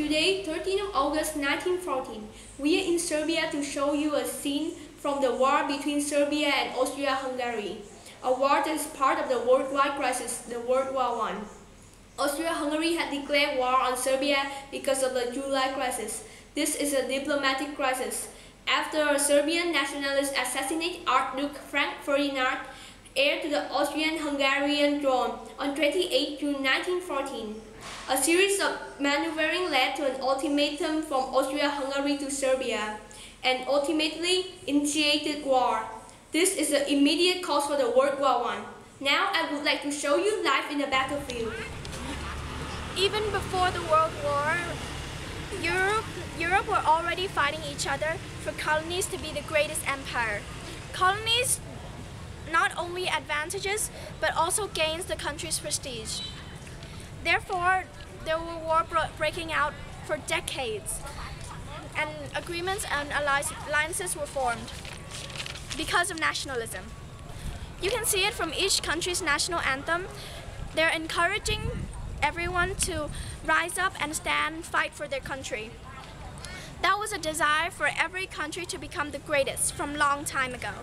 Today, 13th of August 1914, we are in Serbia to show you a scene from the war between Serbia and Austria-Hungary, a war that is part of the worldwide crisis, the World War I. Austria-Hungary had declared war on Serbia because of the July crisis. This is a diplomatic crisis. After a Serbian nationalist assassinated Archduke Frank Ferdinand, heir to the Austrian-Hungarian throne, on 28 June 1914. A series of maneuvering led to an ultimatum from Austria-Hungary to Serbia, and ultimately initiated war. This is the immediate cause for the World War I. Now I would like to show you life in the battlefield. Even before the World War, Europe were already fighting each other for colonies to be the greatest empire. Colonies not only advantages, but also gains the country's prestige. Therefore, there were war breaking out for decades, and agreements and alliances were formed because of nationalism. You can see it from each country's national anthem. They're encouraging everyone to rise up and fight for their country. That was a desire for every country to become the greatest from long time ago.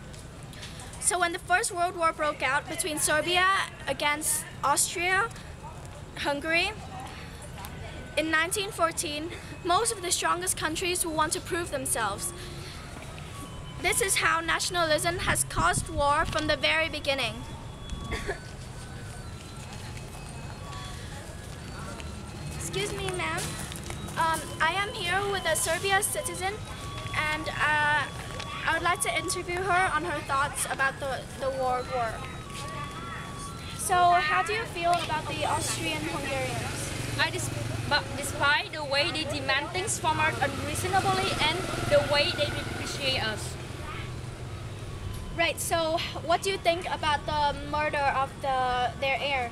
So when the First World War broke out between Serbia against Austria-Hungary in 1914, most of the strongest countries will want to prove themselves. This is how nationalism has caused war from the very beginning. Excuse me, ma'am. I am here with a Serbia citizen, and I would like to interview her on her thoughts about the World War. So, how do you feel about the Austrian-Hungarians? Despite the way they demand things from us unreasonably and the way they depreciate us. Right, so what do you think about the murder of their heir?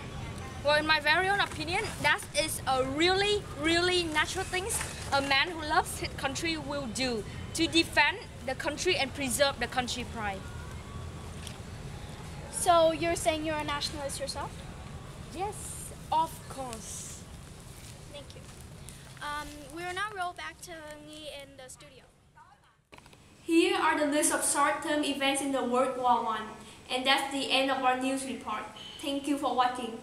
Well, in my very own opinion, that is a really, really natural thing a man who loves his country will do to defend the country and preserve the country pride. So you're saying you're a nationalist yourself? Yes, of course. Thank you. We will now roll back to me in the studio. Here are the list of short-term events in the World War I, and that's the end of our news report. Thank you for watching.